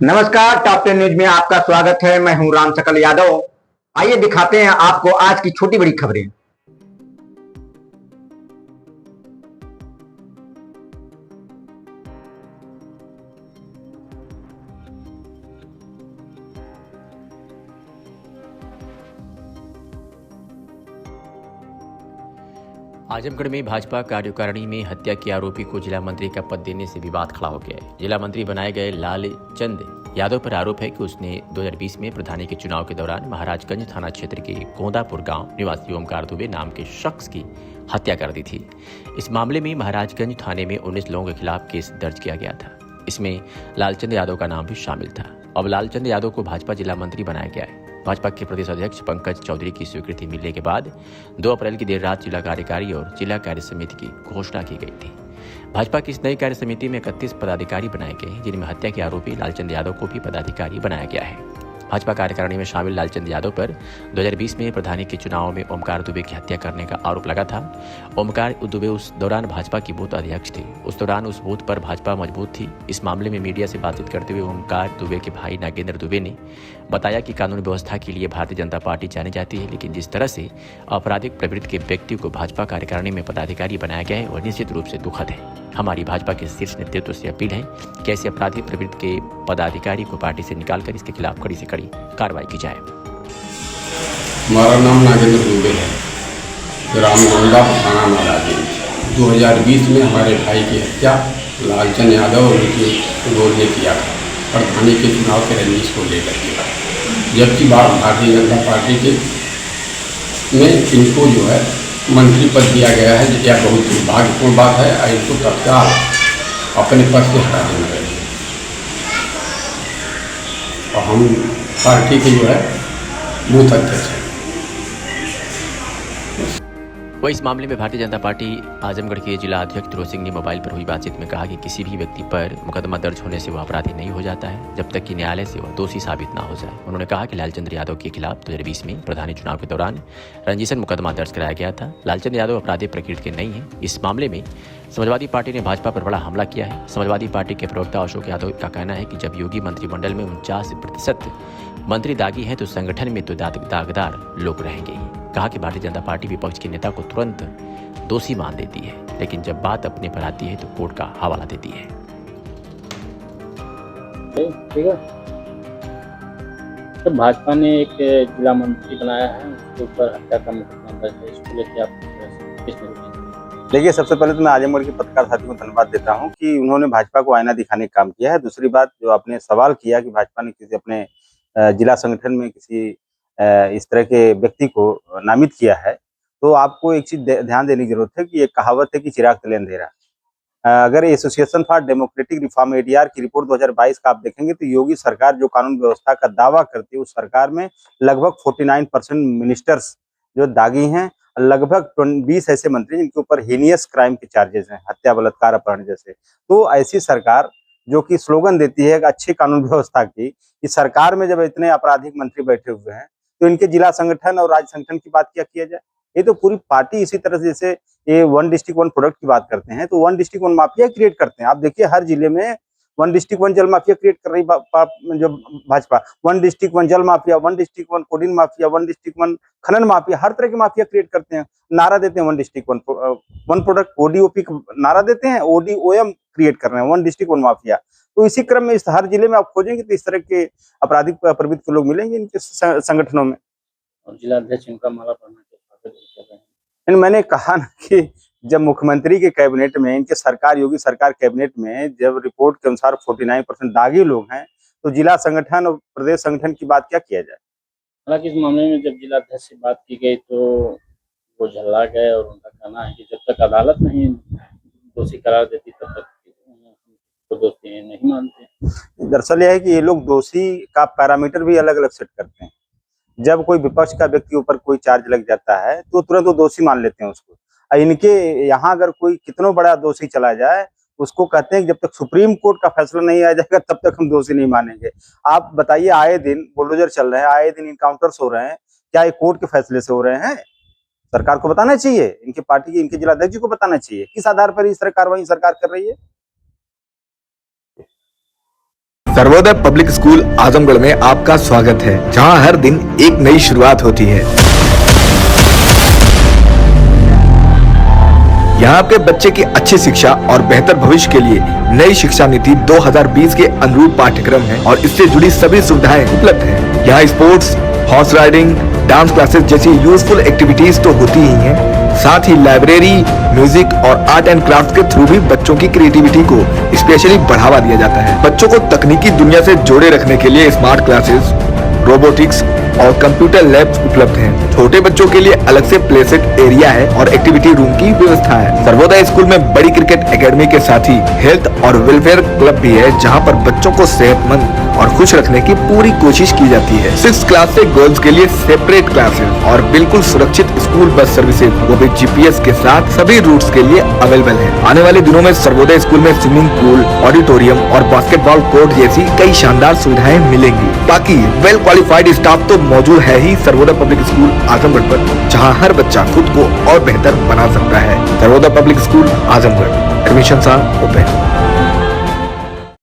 नमस्कार, top 10 news में आपका स्वागत है। मैं हूं राम सकल यादव। आइए दिखाते हैं आपको आज की छोटी बड़ी खबरें। आजमगढ़ में भाजपा कार्यकारिणी में हत्या के आरोपी को जिला मंत्री का पद देने से विवाद खड़ा हो गया है। जिला मंत्री बनाए गए लालचंद यादव पर आरोप है कि उसने 2020 में प्रधानी के चुनाव के दौरान महाराजगंज थाना क्षेत्र के गोंदापुर गांव निवासी ओमकार दुबे नाम के शख्स की हत्या कर दी थी। इस मामले में महाराजगंज थाने में 19 लोगों के खिलाफ केस दर्ज किया गया था। इसमें लालचंद यादव का नाम भी शामिल था। अब लालचंद यादव को भाजपा जिला मंत्री बनाया गया है। भाजपा के प्रदेश अध्यक्ष पंकज चौधरी की स्वीकृति मिलने के बाद 2 अप्रैल की देर रात जिला कार्यकारी और जिला कार्य समिति की घोषणा की गई थी। भाजपा की इस नई कार्य समिति में 31 पदाधिकारी बनाए गए हैं, जिनमें हत्या के आरोपी लालचंद यादव को भी पदाधिकारी बनाया गया है। भाजपा कार्यकारिणी में शामिल लालचंद यादव पर 2020 में प्रधानी के चुनाव में ओमकार दुबे की हत्या करने का आरोप लगा था। ओमकार दुबे उस दौरान भाजपा की बूथ अध्यक्ष थे। उस दौरान उस बूथ पर भाजपा मजबूत थी। इस मामले में मीडिया से बातचीत करते हुए ओमकार दुबे के भाई नागेंद्र दुबे ने बताया कि कानून व्यवस्था के लिए भारतीय जनता पार्टी जानी जाती है, लेकिन जिस तरह से आपराधिक प्रवृत्ति के व्यक्ति को भाजपा कार्यकारिणी में पदाधिकारी बनाया गया है वह निश्चित रूप से दुखद है। हमारी भाजपा के शीर्ष नेतृत्व से अपील है कि ऐसे आपराधिक प्रवृत्ति के पदाधिकारी को पार्टी से निकालकर इसके खिलाफ कड़ी से कड़ी कार्रवाई की जाए। हमारा नाम नागेंद्र दुबे है, ग्राम गोंदा थाना महाराजगंज। 2020 में हमारे भाई की हत्या लालचंद यादव और उनके गोल ने किया था, प्रधानी के चुनाव के रंजिश को लेकर के। जबकि भारतीय जनता पार्टी के में इनको जो है मंत्री पद दिया गया है, यह बहुत दुर्भाग्यपूर्ण बात है। इनको तत्काल अपने पद से हटा देना चाहिए। और हम पार्टी के जो है बूथ अध्यक्ष है। वह इस मामले में भारतीय जनता पार्टी आजमगढ़ के जिला अध्यक्ष ध्रुव सिंह ने मोबाइल पर हुई बातचीत में कहा कि किसी भी व्यक्ति पर मुकदमा दर्ज होने से वह अपराधी नहीं हो जाता है जब तक कि न्यायालय से वह दोषी साबित ना हो जाए। उन्होंने कहा कि लालचंद यादव के खिलाफ 2020 में प्रधानी चुनाव के दौरान रंजिशन मुकदमा दर्ज कराया गया था। लालचंद यादव अपराधी प्रकृति के नहीं है। इस मामले में समाजवादी पार्टी ने भाजपा पर बड़ा हमला किया है। समाजवादी पार्टी के प्रवक्ता अशोक यादव का कहना है कि जब योगी मंत्रिमंडल में 49% मंत्री दागी हैं तो संगठन में तो दागदार लोग रहेंगे ही। कहा कि भारतीय जनता पार्टी विपक्ष के नेता को तुरंत दोषी मान देती है, लेकिन जब बात अपने पर आती है तो कोर्ट का हवाला देती है। ठीक है, तो भाजपा ने एक जिला मंत्री बनाया है, उसके ऊपर हत्या का मुकदमा दर्ज है। इसको लेकर आप देखिए, सबसे पहले तो मैं आजमगढ़ के पत्रकार साथियों को धन्यवाद देता हूं कि उन्होंने भाजपा को आईना दिखाने का काम किया है। दूसरी बात, जो आपने सवाल किया कि भाजपा ने किसी अपने जिला संगठन में किसी इस तरह के व्यक्ति को नामित किया है, तो आपको एक चीज ध्यान देने की जरूरत है कि ये कहावत है कि चिराग तले अंधेरा। अगर association for democratic reform ADR की रिपोर्ट 2022 का आप देखेंगे तो योगी सरकार जो कानून व्यवस्था का दावा करती है, उस सरकार में लगभग 49% मिनिस्टर्स जो दागी हैं, लगभग 20 ऐसे मंत्री जिनके ऊपर हीनियस क्राइम के चार्जेस हैं, हत्या, बलात्कार, अपहरण जैसे। तो ऐसी सरकार जो कि स्लोगन देती है अच्छी कानून व्यवस्था की, इस सरकार में जब इतने आपराधिक मंत्री बैठे हुए हैं तो इनके जिला संगठन और राज्य संगठन की बात क्या किया जाए। ये तो पूरी पार्टी इसी तरह से, जैसे ये 1 डिस्ट्रिक्ट 1 प्रोडक्ट की बात करते हैं तो 1 डिस्ट्रिक्ट 1 माफिया क्रिएट करते हैं। आप देखिए हर जिले में 1 डिस्ट्रिक्ट 1 जल माफिया क्रिएट कर रही जो भाजपा। 1 डिस्ट्रिक्ट 1 जल mafia, 1 district 1 coding mafia, 1 district 1 खनन माफिया, हर तरह के माफिया क्रिएट करते हैं। नारा देते हैं 1 डिस्ट्रिक्ट 1 प्रोडक्ट, ओडीओपी नारा देते हैं, ओडीओएम क्रिएट कर रहे हैं, 1 डिस्ट्रिक्ट 1 माफिया। तो इसी क्रम में इस हर जिले में आप खोजेंगे तो इस तरह के आपराधिक प्रवृत्ति के लोग मिलेंगे इनके संगठनों में। और जिला अध्यक्ष इनका माला पहना के स्वागत कर रहे हैं। मैंने कहा ना कि जब मुख्यमंत्री के कैबिनेट में, इनके सरकार, योगी सरकार कैबिनेट में जब रिपोर्ट के अनुसार 49% दागी लोग हैं, तो जिला संगठन और प्रदेश संगठन की बात क्या किया जाए। हालांकि इस मामले में जब जिला अध्यक्ष से बात की गई तो वो झल्ला गए और उनका कहना है कि जब तक अदालत नहीं दोषी करार देती तब तक तो दोषी नहीं मानते। दरअसल यह है कि ये लोग दोषी का पैरामीटर भी अलग अलग सेट करते हैं। जब कोई विपक्ष का व्यक्ति ऊपर कोई चार्ज लग जाता है तो तुरंत वो दोषी मान लेते हैं उसको। इनके यहाँ अगर कोई कितना बड़ा दोषी चला जाए, उसको कहते हैं कि जब तक सुप्रीम कोर्ट का फैसला नहीं आ जाएगा तब तक हम दोषी नहीं मानेंगे। आप बताइए, आए दिन बुलडोजर चल रहे हैं, आए दिन इनकाउंटर्स हो रहे हैं, क्या ये कोर्ट के फैसले से हो रहे हैं? सरकार को बताना चाहिए, इनकी पार्टी के, इनके जिला अध्यक्ष को बताना चाहिए किस आधार पर इस तरह कार्रवाई सरकार कर रही है। सर्वोदय पब्लिक स्कूल आजमगढ़ में आपका स्वागत है, जहां हर दिन एक नई शुरुआत होती है। यहाँ आपके बच्चे की अच्छी शिक्षा और बेहतर भविष्य के लिए नई शिक्षा नीति 2020 के अनुरूप पाठ्यक्रम है और इससे जुड़ी सभी सुविधाएं उपलब्ध हैं। यहाँ sports, horse riding, dance classes जैसी यूजफुल एक्टिविटीज तो होती ही हैं, साथ ही लाइब्रेरी, म्यूजिक और आर्ट एंड क्राफ्ट के थ्रू भी बच्चों की क्रिएटिविटी को स्पेशली बढ़ावा दिया जाता है। बच्चों को तकनीकी दुनिया से जोड़े रखने के लिए स्मार्ट क्लासेस, रोबोटिक्स और कंप्यूटर लैब्स उपलब्ध हैं। छोटे बच्चों के लिए अलग से प्ले सेट एरिया है और एक्टिविटी रूम की व्यवस्था है। सर्वोदय स्कूल में बड़ी क्रिकेट एकेडमी के साथ ही हेल्थ और वेलफेयर क्लब भी है, जहां पर बच्चों को सेहतमंद और खुश रखने की पूरी कोशिश की जाती है। 6th क्लास से गर्ल्स के लिए सेपरेट क्लासेस और बिल्कुल सुरक्षित स्कूल बस सर्विसेज, वो भी GPS के साथ सभी रूट्स के लिए अवेलेबल है। आने वाले दिनों में सर्वोदय स्कूल में स्विमिंग पूल, ऑडिटोरियम और बास्केटबॉल कोर्ट जैसी कई शानदार सुविधाएं मिलेंगी। बाकी वेल क्वालिफाइड स्टाफ तो मौजूद है ही सर्वोदय पब्लिक स्कूल आजमगढ़ पर, जहां हर बच्चा खुद को और बेहतर बना सकता है। Sarvodaya public school Azamgarh, admission are open.